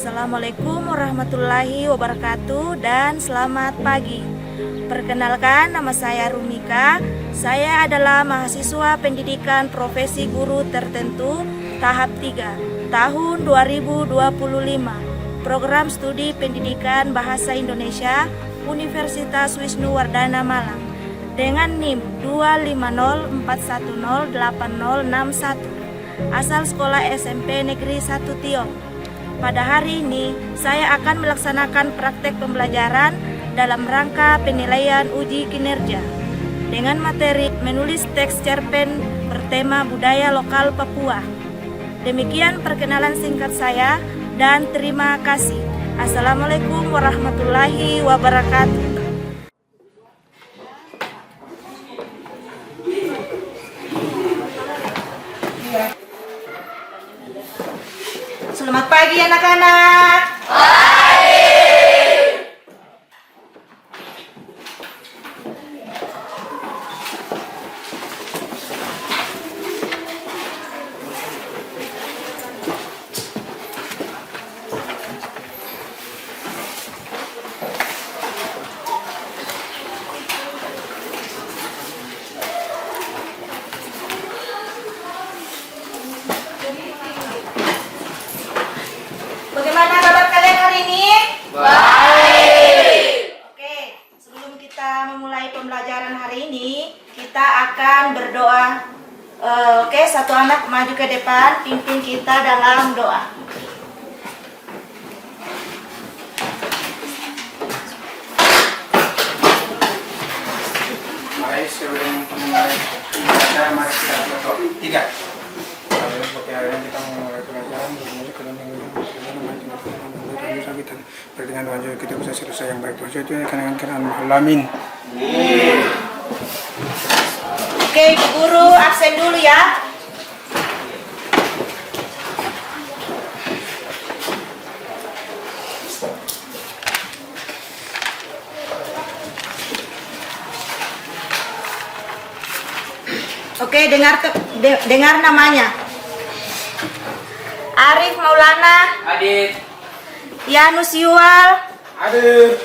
Assalamualaikum warahmatullahi wabarakatuh dan selamat pagi. Perkenalkan, nama saya Rumika. Saya adalah mahasiswa pendidikan profesi guru tertentu tahap 3 tahun 2025, program studi pendidikan bahasa Indonesia Universitas Wisnuwardana Malang dengan NIM 250410801, asal sekolah SMP Negeri 1 Tiong. Pada hari ini, saya akan melaksanakan praktek pembelajaran dalam rangka penilaian uji kinerja dengan materi menulis teks cerpen bertema budaya lokal Papua. Demikian perkenalan singkat saya dan terima kasih. Assalamualaikum warahmatullahi wabarakatuh. Selamat pagi anak-anak. Bagaimana kabar kalian hari ini? Baik. Oke, sebelum kita memulai pembelajaran hari ini, kita akan berdoa. Oke, satu anak maju ke depan, pimpin kita dalam doa. Mari sebelum memulai pembelajaran, mari kita berdoa. 3. Yang kita memulai pelajaran dengan wajah kita bisa selesai yang baik. Wajah itu kan alamin. Oke, Ibu Guru absen dulu ya. Oke, dengar namanya. Arif Maulana. Hadir. Yanus Yuwal. Hadir.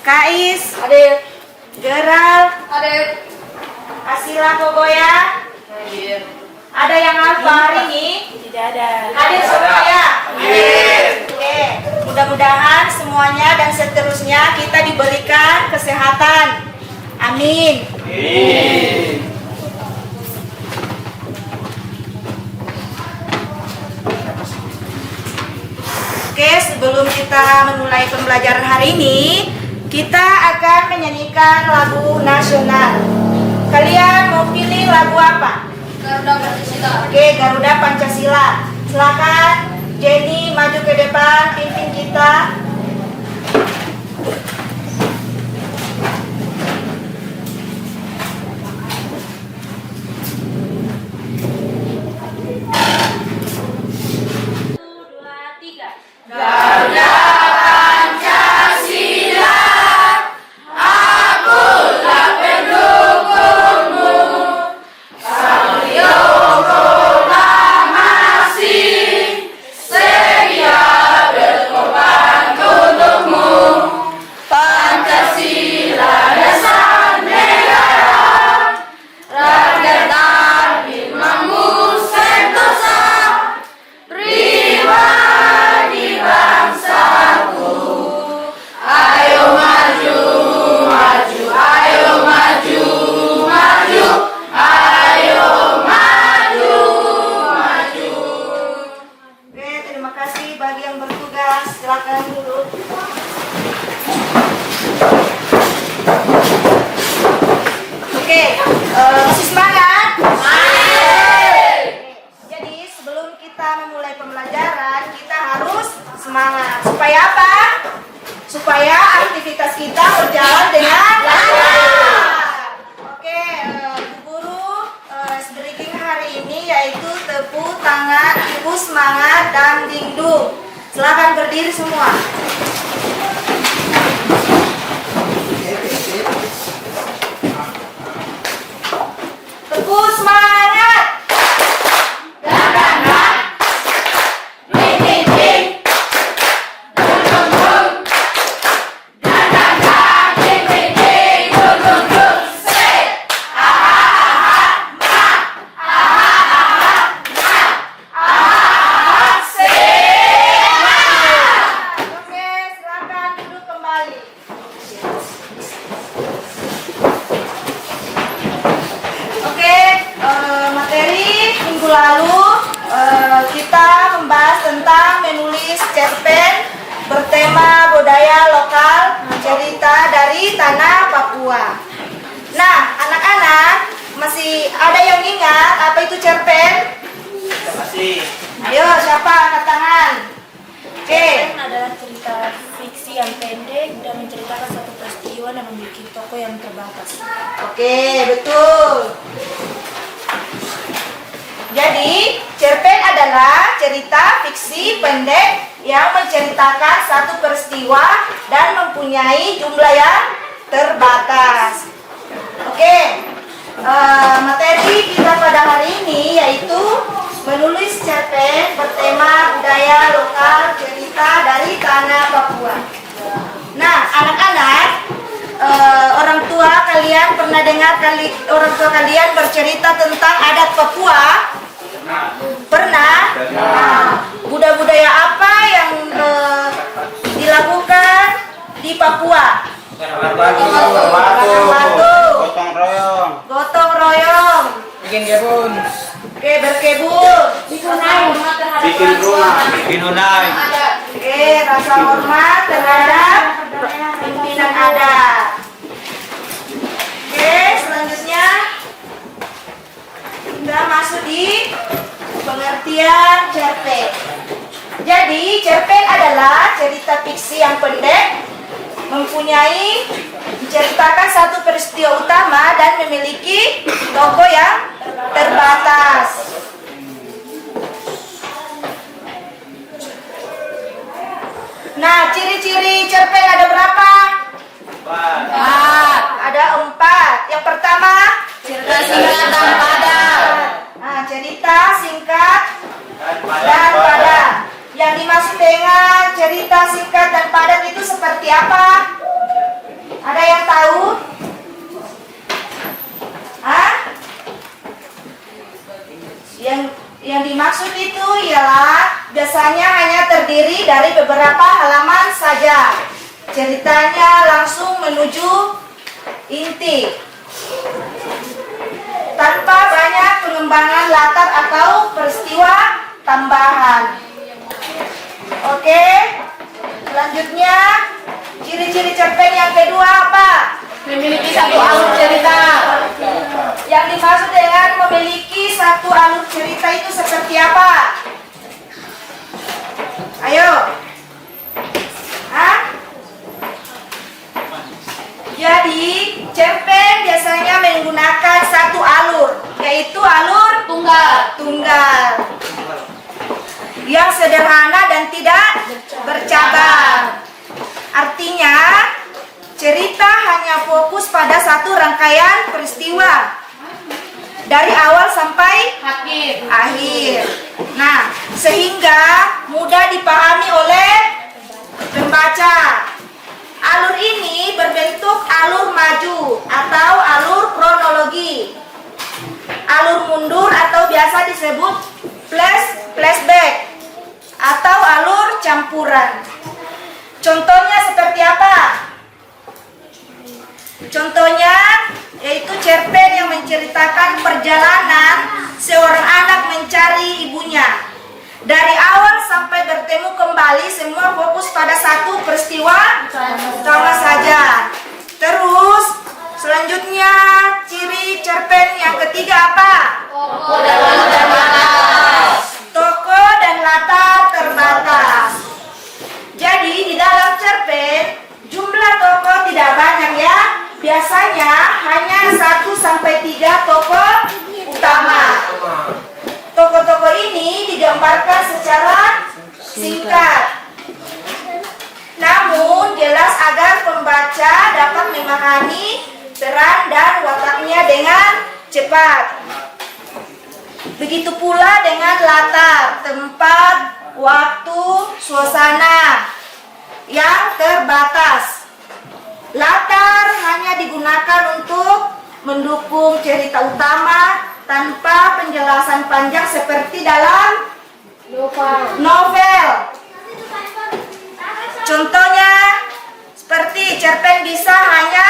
Kais. Hadir. Geral. Hadir. Asila Kogoya. Hadir. Ada yang hafal hari ini? Tidak ada. Hadir semua ya? Hadir. Oke, mudah-mudahan semuanya dan seterusnya kita diberikan kesehatan. Amin. Amin. Oke, sebelum kita memulai pembelajaran hari ini, kita akan menyanyikan lagu nasional. Kalian mau pilih lagu apa? Garuda Pancasila. Oke, Garuda Pancasila. Silakan Jenny maju ke depan, pimpin kita. Garuda Pancasila, akulah pendukungmu. Samrio proklamasi, sedia berkorban untukmu. Pancasila dasar negara, rakyat dan firmanmu sentosa. Pribadi bangsaku, ayo maju, maju, ayo maju, maju, ayo maju, maju. Oke, terima kasih bagi yang bertugas. Silakan dulu. Oke, masih semangat? Jadi sebelum kita memulai pembelajaran, kita harus semangat. Supaya apa? Supaya aktivitas kita berjalan dengan lancar. Oke, Bu Guru, speaking hari ini yaitu tepuk tangan, ibu semangat, dan dingdung. Silakan berdiri semua. Tepuk semangat. Dan cerpen bertema budaya lokal, cerita dari tanah Papua. Nah, anak-anak, masih ada yang ingat apa itu cerpen? Masih. Ayo, siapa angkat tangan? Oke. Cerpen adalah cerita fiksi yang pendek dan menceritakan satu peristiwa dan memiliki tokoh yang terbatas. Oke, betul. Jadi, cerpen adalah cerita fiksi pendek yang menceritakan satu peristiwa dan mempunyai jumlah yang terbatas. Oke, materi kita pada hari ini yaitu menulis cerpen bertema budaya lokal, cerita dari tanah Papua. Nah, anak-anak, orang tua kalian pernah dengar orang tua kalian bercerita tentang adat Papua? Pernah? Nah, budaya apa yang dilakukan di Papua? Gotong royong. Gotong royong. Bikin kebun. Oke, berkebun. Bikin rumah. Bikin hunai. Oke, rasa hormat terhadap pimpinan adat. Oke, selanjutnya kita masuk di pengertian cerpen. Jadi, cerpen adalah cerita fiksi yang pendek, mempunyai menceritakan satu peristiwa utama dan memiliki tokoh yang terbatas. Nah, ciri-ciri cerpen ada berapa? Ada 4. Yang pertama, cerita singkat dan padat. Nah, cerita singkat dan padat. Yang dimaksud dengan cerita singkat dan padat itu seperti apa? Ada yang tahu? Hah? Yang dimaksud itu ialah biasanya hanya terdiri dari beberapa halaman saja. Ceritanya langsung menuju inti, tanpa banyak pengembangan latar atau peristiwa tambahan. Oke, selanjutnya ciri-ciri cerpen yang kedua apa? Memiliki satu alur cerita. Yang dimaksud dengan memiliki satu alur cerita itu seperti apa? Ayo. Hah? Jadi, cerpen biasanya menggunakan satu alur, yaitu alur tunggal. Yang sederhana dan tidak bercabang. Artinya, cerita hanya fokus pada satu rangkaian peristiwa dari awal sampai akhir. Nah, sehingga mudah dipahami oleh pembaca. Alur ini berbentuk alur maju atau alur kronologi, alur mundur atau biasa disebut flashback, atau alur campuran. Contohnya seperti apa? Contohnya yaitu cerpen yang menceritakan perjalanan seorang anak mencari ibunya. Dari awal sampai bertemu kembali semua fokus pada satu peristiwa utama saja. Terus selanjutnya ciri cerpen yang ketiga apa? Tokoh dan latar terbatas. Jadi di dalam cerpen jumlah tokoh tidak banyak ya. Biasanya hanya 1-3 tokoh utama. Tokoh-tokoh ini digambarkan secara singkat, namun jelas agar pembaca dapat memahami peran dan wataknya dengan cepat. Begitu pula dengan latar, tempat, waktu, suasana yang terbatas. Latar hanya digunakan untuk mendukung cerita utama tanpa penjelasan panjang seperti dalam novel. Contohnya seperti cerpen bisa hanya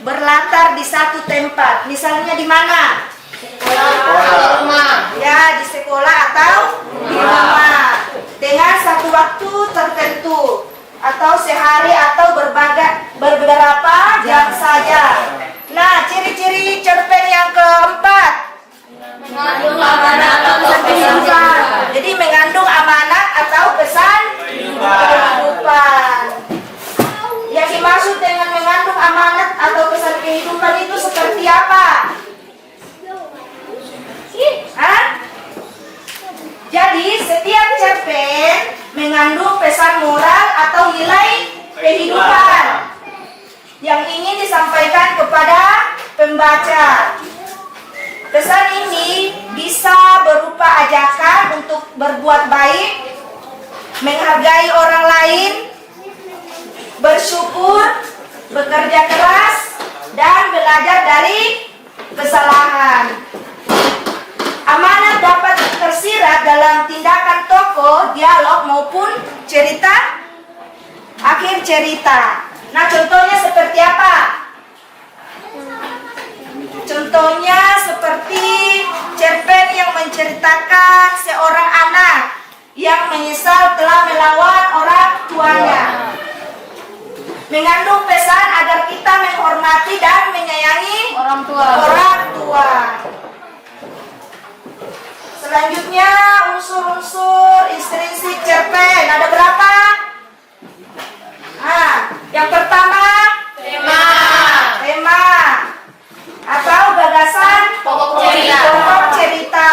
berlatar di satu tempat. Misalnya di mana? Sekolah, rumah. Ya, di sekolah atau di rumah. Dengan satu waktu cerpen mengandung pesan moral atau nilai kehidupan yang ingin disampaikan kepada pembaca. Pesan ini bisa berupa ajakan untuk berbuat baik, menghargai orang lain, bersyukur, bekerja keras, dan belajar dari kesalahan. Amanat dapat tersirat dalam tindakan tokoh, dialog maupun cerita, akhir cerita. Nah, contohnya seperti apa? Contohnya seperti cerpen yang menceritakan seorang anak yang menyesal telah melawan orang tuanya. Mengandung pesan agar kita menghormati dan menyayangi Orang tua. Selanjutnya unsur-unsur intrinsik cerpen. Ada berapa? Yang pertama tema atau gagasan Pokok cerita. pokok cerita.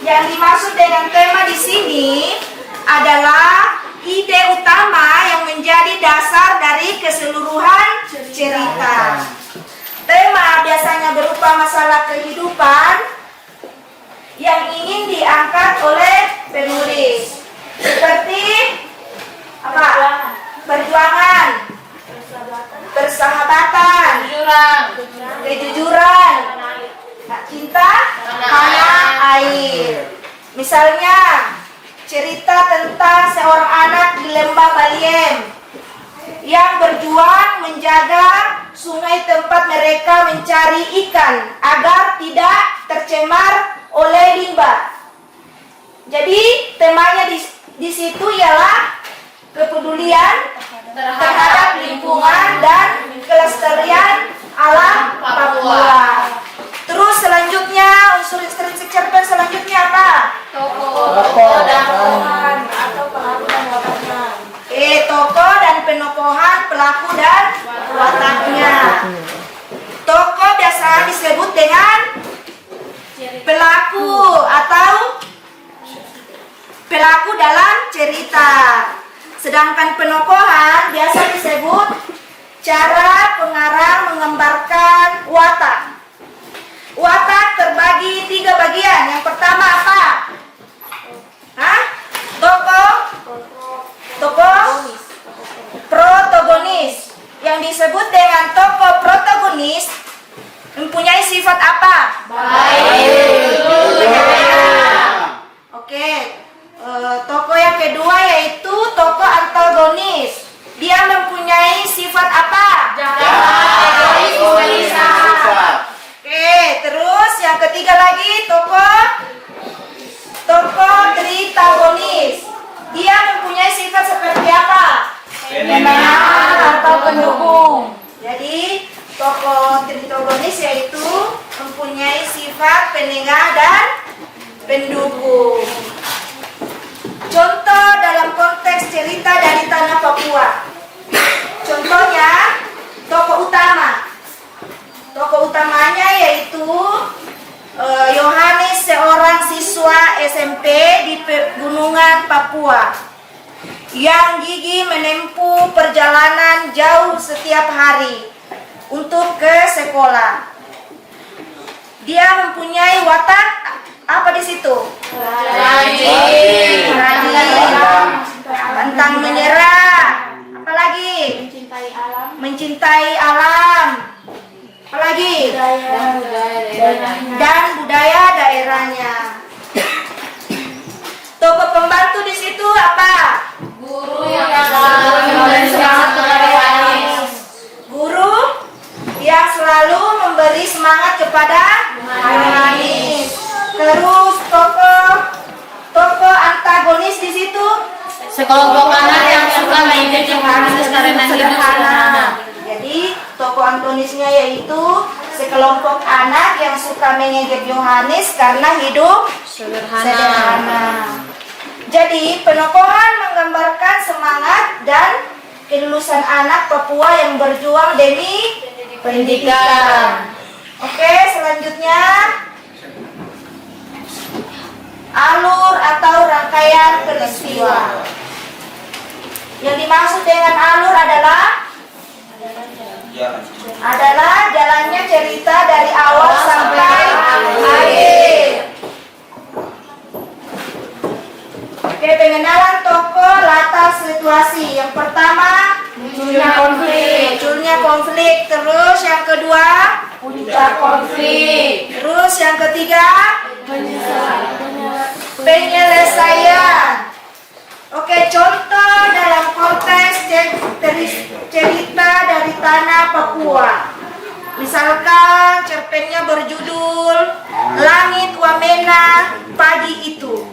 Yang dimaksud dengan tema di sini adalah ide utama yang menjadi dasar dari keseluruhan cerita. Tema biasanya berupa masalah kehidupan yang ingin diangkat oleh penulis, seperti apa? Perjuangan, persahabatan, kejujuran, cinta, tanah air. Misalnya cerita tentang seorang anak di lembah Baliem yang berjuang menjaga sungai tempat mereka mencari ikan agar tidak tercemar oleh limbah. Jadi temanya di situ ialah kepedulian terhadap lingkungan dan kelestarian alam Papua. Terus selanjutnya unsur intrinsik cerpen selanjutnya apa? Tokoh dan Atau pelaku dan wataknya. Tokoh dan penokohan pelaku dan wataknya. Tokoh biasa disebut dengan pelaku atau pelaku dalam cerita. Sedangkan penokohan biasa disebut cara pengarang menggambarkan watak. Watak terbagi 3 bagian. Yang pertama apa? Tokoh protagonis. Yang disebut dengan tokoh protagonis mempunyai sifat apa? baik. Oke. Tokoh yang kedua yaitu tokoh antagonis. Dia mempunyai sifat apa? Egois, gelisah. Oke, terus yang ketiga lagi tokoh tritagonis. Dia mempunyai sifat seperti apa? Penengah atau pendukung. Jadi tokoh tritagonis yaitu mempunyai sifat penengah dan pendukung. Contoh dalam konteks cerita dari tanah Papua. Contohnya tokoh utama. Tokoh utamanya yaitu Yohanes, seorang siswa SMP di Pegunungan Papua yang gigih menempuh perjalanan jauh setiap hari untuk ke sekolah. Dia mempunyai watak apa di situ? Rajin. Pantang menyerah. Apalagi? Mencintai alam. Apalagi? Dan budaya daerahnya. Tokoh pembantu di situ apa? Guru yang selalu memberi semangat kepada Yohanes. Guru yang selalu memberi semangat kepada Yohanes. Terus tokoh antagonis di situ Sekelompok anak yang suka mengejek Yohanes karena hidup sederhana. Jadi tokoh antagonisnya yaitu sekelompok anak yang suka mengejek Yohanes karena hidup sederhana. Jadi penokohan menggambarkan semangat dan kelulusan anak Papua yang berjuang demi pendidikan. Oke, selanjutnya alur atau rangkaian peristiwa. Yang dimaksud dengan alur adalah jalannya cerita dari awal sampai akhir. Oke, pengenalan tokoh, latar situasi. Yang pertama, munculnya konflik. Terus yang kedua, Puncak konflik. terus yang ketiga, penyelesaian. Oke, contoh dalam konteks cerita dari tanah Papua. Misalkan cerpennya berjudul Langit Wamena Pagi Itu.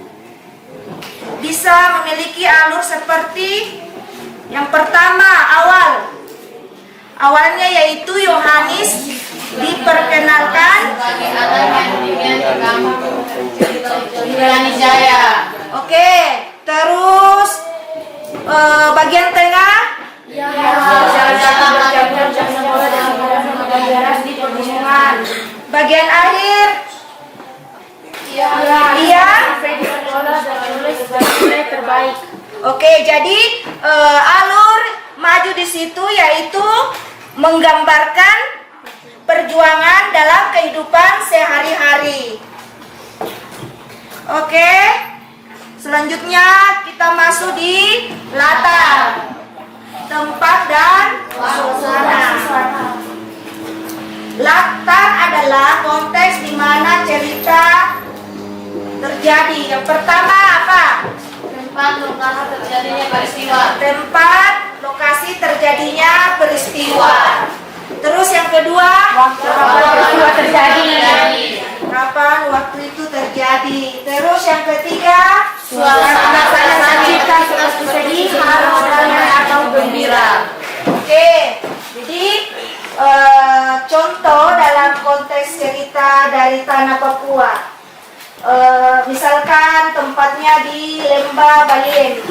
Bisa memiliki alur seperti yang pertama, awalnya yaitu Yohanes diperkenalkan Sebagai anak yang demikian agama Indrani Jaya. Oke, terus bagian tengah bagian akhir iya. Oke, jadi alur maju di situ yaitu menggambarkan perjuangan dalam kehidupan sehari-hari. Oke, selanjutnya kita masuk di latar, tempat dan suasana. Latar adalah konteks di mana cerita terjadi. Yang pertama apa? Tempat lokasi terjadinya peristiwa. Tempat lokasi terjadinya peristiwa. Terus yang kedua, Peristiwa terjadi. kapan waktu itu terjadi. Terus yang ketiga, Suasana tercipta seperti sedih, haru, damai atau gembira. Oke, jadi contoh dalam konteks cerita dari tanah Papua. Misalkan tempatnya di Lembah Baliem,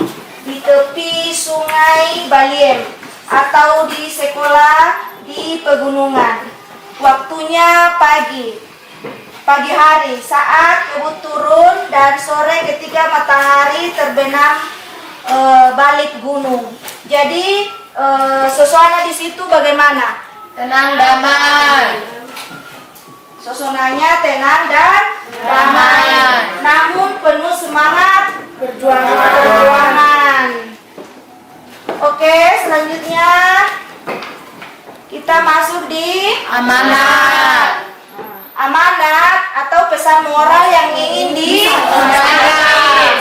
di tepi sungai Baliem, atau di sekolah di pegunungan. Waktunya pagi hari saat kabut turun dan sore ketika matahari terbenam balik gunung. Jadi suasana di situ bagaimana? Tenang, damai. Suasananya tenang dan damai, namun penuh semangat perjuangan. Oke, selanjutnya kita masuk di Amanat. amanat atau pesan moral yang ingin disampaikan.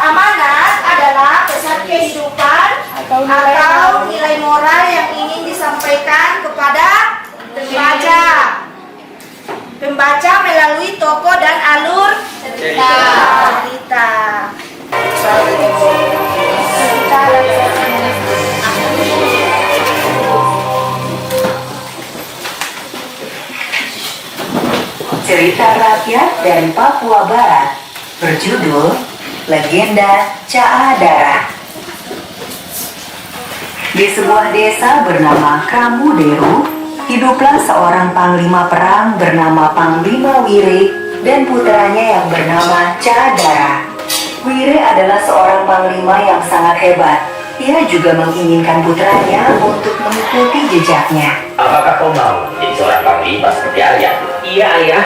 Amanat adalah pesan kehidupan atau nilai moral yang ingin disampaikan kepada pembaca melalui tokoh dan alur cerita. Cerita rakyat dari Papua Barat berjudul Legenda Caadara. Di sebuah desa bernama Kramuderu, hiduplah seorang panglima perang bernama Panglima Wire dan putranya yang bernama Caadara. Wire adalah seorang panglima yang sangat hebat. Ia juga menginginkan putranya untuk mengikuti jejaknya. Apakah kau mau menjadi seorang panglima seperti ayah? Iya, Ayah.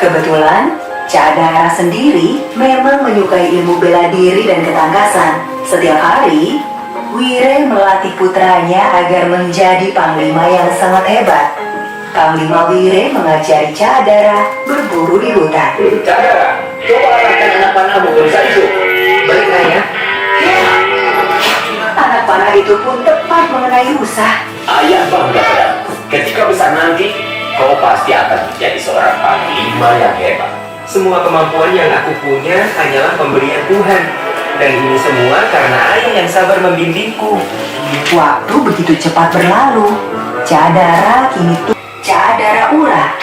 Kebetulan, Caadara sendiri memang menyukai ilmu bela diri dan ketangkasan. Setiap hari, Wire melatih putranya agar menjadi panglima yang sangat hebat. Panglima Wire mengajari Caadara berburu di hutan. Caadara, coba arahkan anak panahmu ke desa itu. Baik, Ayah. Ya, anak panah itu pun tepat mengenai rusa. Ayah bangga padamu. Ketika besar nanti, kau pasti akan menjadi seorang panglima yang hebat. Semua kemampuan yang aku punya hanyalah pemberian Tuhan. Dan ini semua karena ayah yang sabar membimbingku. Waktu begitu cepat berlalu. Caadara kini Caadara Ura,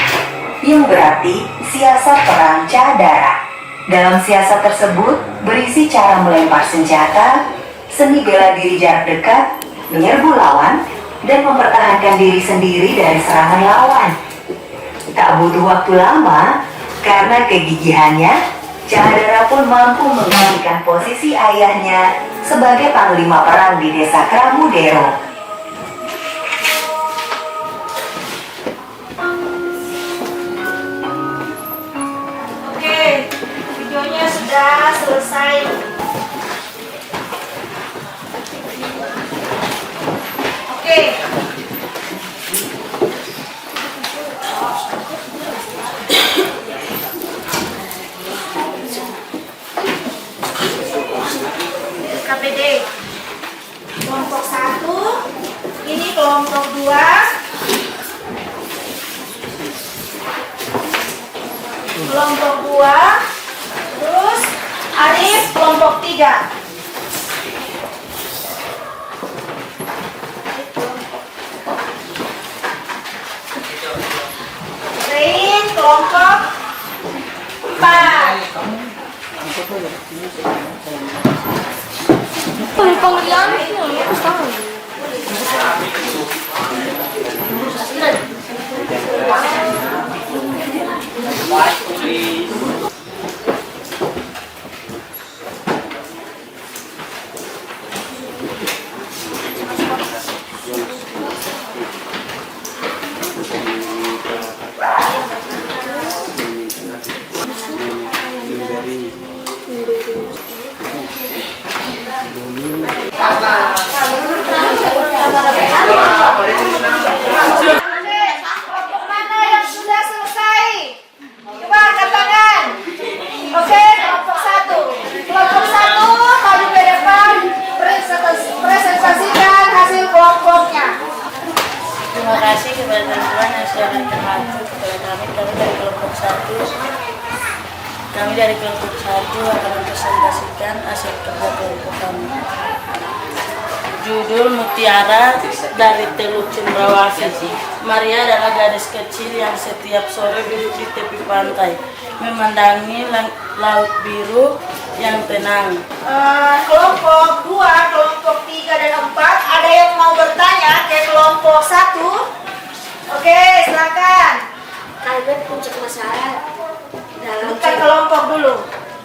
yang berarti siasat perang Caadara. Dalam siasat tersebut berisi cara melempar senjata, seni bela diri jarak dekat, menyerbu lawan, dan mempertahankan diri sendiri dari serangan lawan. Tak butuh waktu lama, karena kegigihannya, Cadara pun mampu menggantikan posisi ayahnya sebagai panglima perang di desa Kramudero. Oke, videonya sudah selesai. Oke. KPD kelompok 1, ini kelompok 2, kelompok 2, terus Arif kelompok 3. Rein kelompok 4. Kelompok mana yang sudah selesai? Coba angkat tangan. Oke, kelompok 1. Kelompok 1 maju ke depan, presentasikan hasil kelompoknya. Terima kasih kepada teman-teman yang sudah terhadir kepada kami dari kelompok 1. Kami dari kelompok 1 akan mempresentasikan hasil kerja kelompok kami. Judul Mutiara dari Teluk Cendrawasih. Maria adalah gadis kecil yang setiap sore duduk di tepi pantai, memandangi laut biru yang tenang. Kelompok 2, kelompok 3 dan 4, ada yang mau bertanya ke kelompok 1? Oke, silakan. Kalimat puncak masalah dalam Bukan kelompok dulu.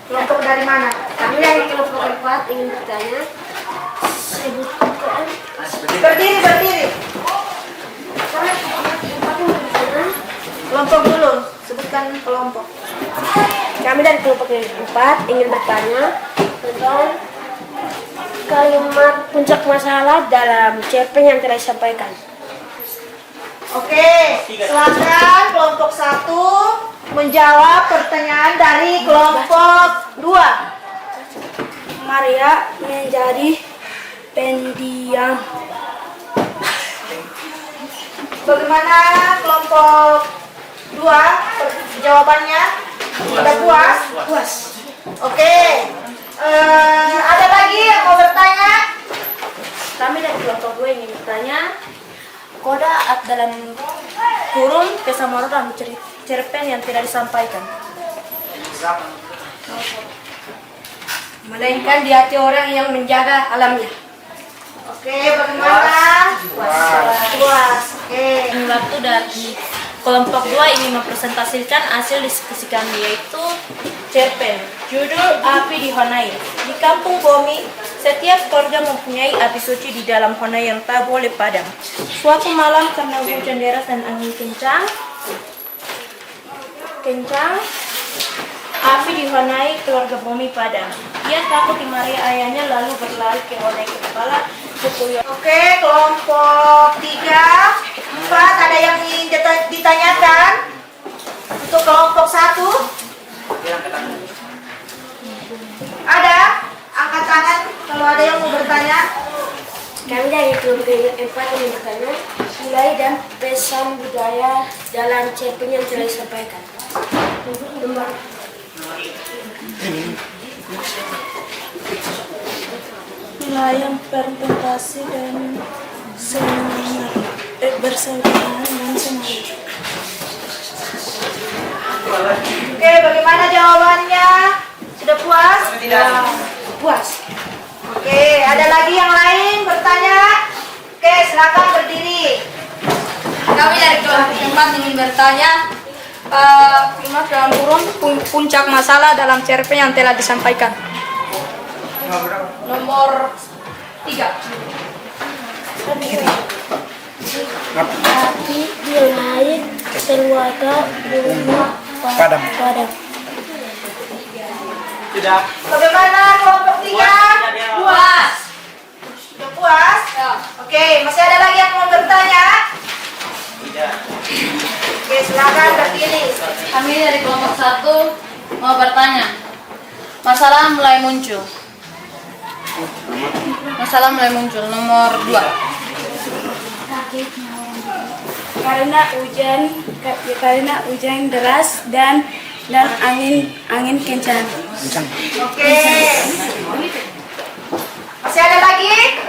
Kelompok dari mana? kami dari kelompok 4 ingin bertanya, sebutkan Berdiri. Kelompok dulu, sebutkan kelompok. kami dari kelompok 4 ingin bertanya tentang kalimat puncak masalah dalam cerpen yang telah disampaikan. Oke, silakan kelompok 1 menjawab pertanyaan dari kelompok 2. Maria menjadi pendiam. Bagaimana kelompok 2 jawabannya? Sudah puas? Puas. Oke. Ada lagi yang mau bertanya? Kami dari kelompok 2 ingin bertanya, koda dalam kurung kesamaan dalam cerpen yang tidak disampaikan. Melainkan di hati orang yang menjaga alamnya. Oke, bagaimana? Puas. Oke. Waktu dari kelompok 2 ingin mempresentasikan hasil diskusi kami, yaitu cerpen judul Api di Honai. Di kampung Bomi, setiap keluarga mempunyai api suci di dalam Honai yang tak boleh padam. Suatu malam karena hujan deras dan angin kencang, api di Honai keluarga Bomi padam. Ia takut dimarahi ayahnya lalu berlari ke Honai ke kepala Kukuyo. Oke, kelompok 3, 4 ada yang ingin ditanyakan? Untuk kelompok 1? Ada? Angkat tangan kalau ada yang mau bertanya. Kami dari kelompok 4 ingin bertanya nilai dan pesan budaya dalam cerpen yang telah disampaikan. Melayang berprestasi dan semangat bersaudara dan semangat. Oke, bagaimana jawabannya? Sudah puas? Puas. Oke, ada lagi yang lain bertanya? Oke, silakan berdiri. Kami dari kelompok 4 ingin bertanya Kalimat dalam kurung puncak masalah dalam cerpen yang telah disampaikan. Nomor 3. Api naik keluarga bumi Padam. Tidak. Bagaimana kelompok 3? Puas. Sudah puas? Ya. Oke, masih ada lagi yang mau bertanya? Tidak. Oke, silakan berpilih. Kami dari kelompok 1 mau bertanya. Masalah mulai muncul. Nomor 2. Karena hujan deras dan angin kencang. Oke. Masih ada lagi?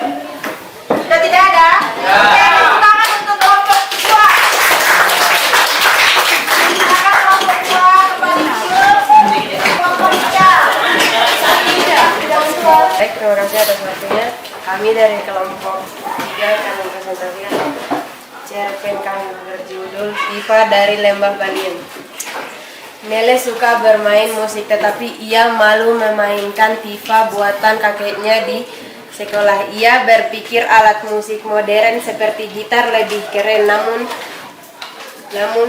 Sudah tidak ada? Oke, tepuk tangan untuk kelompok 2. Silakan kelompok 2 kembali ke kelompok 3. Baik, terima kasih atas waktunya. Kami dari kelompok 3 akan mempresentasikan cerpen kami berjudul Tifa dari Lembah Baliem. Mele suka bermain musik, tetapi ia malu memainkan tifa buatan kakeknya di sekolah. Ia berpikir alat musik modern seperti gitar lebih keren, namun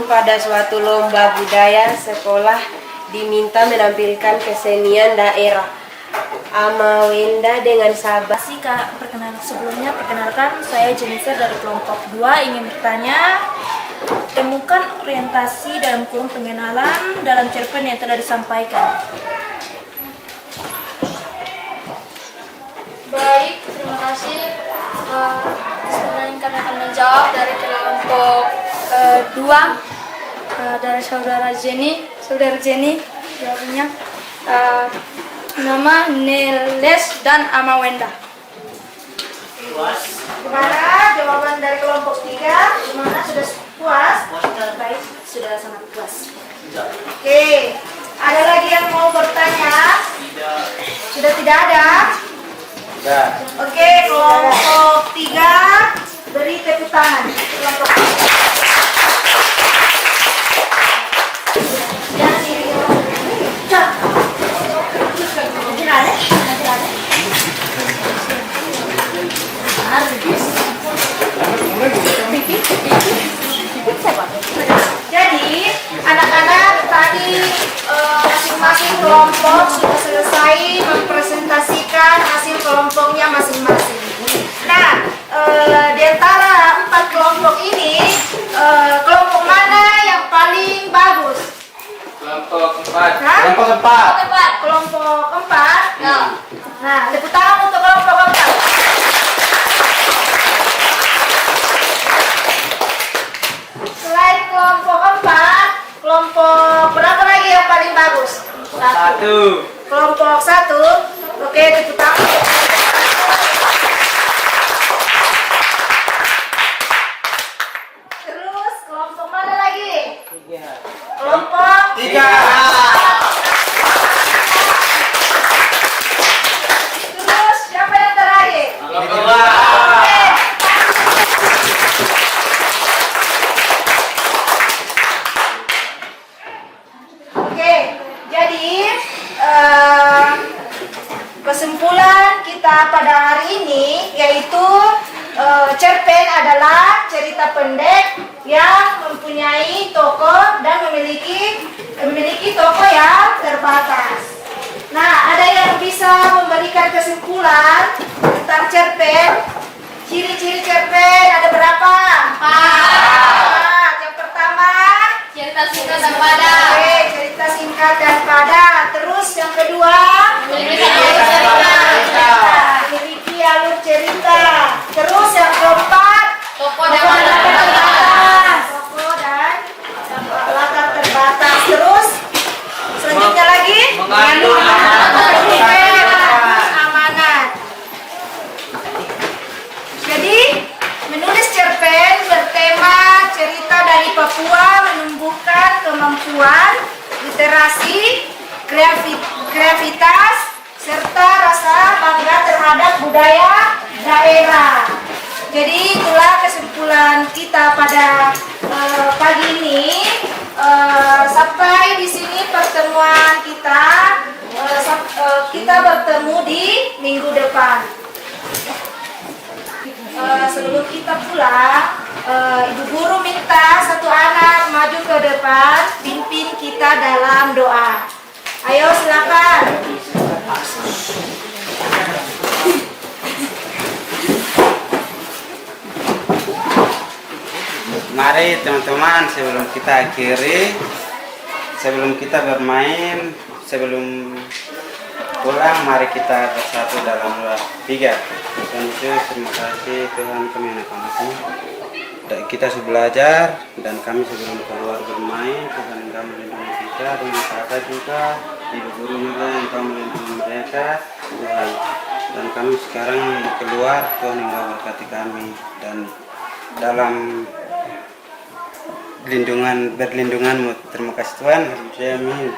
pada suatu lomba budaya sekolah diminta menampilkan kesenian daerah Amawenda dengan sabar. Perkenalkan, saya Jennifer dari kelompok 2 ingin bertanya. Temukan orientasi dalam kurung pengenalan dalam cerpen yang telah disampaikan. Baik, terima kasih. Sebenarnya kami akan menjawab dari kelompok 2 dari saudara Jenny jawabnya nama Neles dan Amawenda. Gimana jawaban dari kelompok 3? Gimana, sudah puas? Baik, sudah sangat puas. Oke, ada lagi yang mau bertanya? Sudah tidak ada? Oke, kelompok 3 beri tepuk tangan. Kelompok 3. Jadi, anak-anak tadi masing-masing kelompok sudah selesai mempresentasikan hasil kelompoknya masing-masing. Nah, di antara 4 kelompok ini, kelompok mana yang paling bagus? Kelompok 4. Hah? Kelompok 4. Kelompok 4? Ya. Nah, tepuk tangan untuk kelompok 4. Selain kelompok 4, kelompok berapa lagi yang paling bagus? 1. Kelompok 1. Oke, tepuk tangan. Terus kelompok mana lagi? Kelompok 3. Terus siapa yang terakhir? Kelompok 2. Oke, jadi kesimpulan kita pada hari ini yaitu cerpen adalah cerita pendek yang mempunyai tokoh dan memiliki tokoh yang terbatas. Nah, ada yang bisa memberikan kesimpulan tentang cerpen? Ciri-ciri cerpen ada berapa? 4. Yang pertama, Cerita singkat dan padat. oke, cerita singkat dan padat. Terus yang kedua, memiliki alur cerita. Terus yang keempat, Tokoh dan tokoh dan latar terbatas. Terus selanjutnya lagi Mengandung amanat. Jadi menulis cerpen bertema cerita dari Papua menumbuhkan kemampuan literasi, kreativitas, serta rasa bangga terhadap budaya daerah. Jadi itulah kesimpulan kita pada pagi ini. bertemu di minggu depan. Sebelum kita pulang, Ibu Guru minta satu anak maju ke depan, pimpin kita dalam doa. Ayo silakan. Mari teman-teman, sebelum kita akhiri, sebelum kita bermain, sebelum pulang, mari kita bersatu dalam doa. 3. Tuhan Yesus, terima kasih Tuhan, kami anak-anakmu. Kita sudah belajar dan kami sebelum keluar bermain, Tuhan Engkau melindungi kita, dengan kakak juga, Ibu Guru juga Engkau melindungi mereka, Tuhan. Dan kami sekarang keluar, Tuhan Engkau berkati kami dan dalam berlindunganmu. Terima kasih Tuhan. Amin.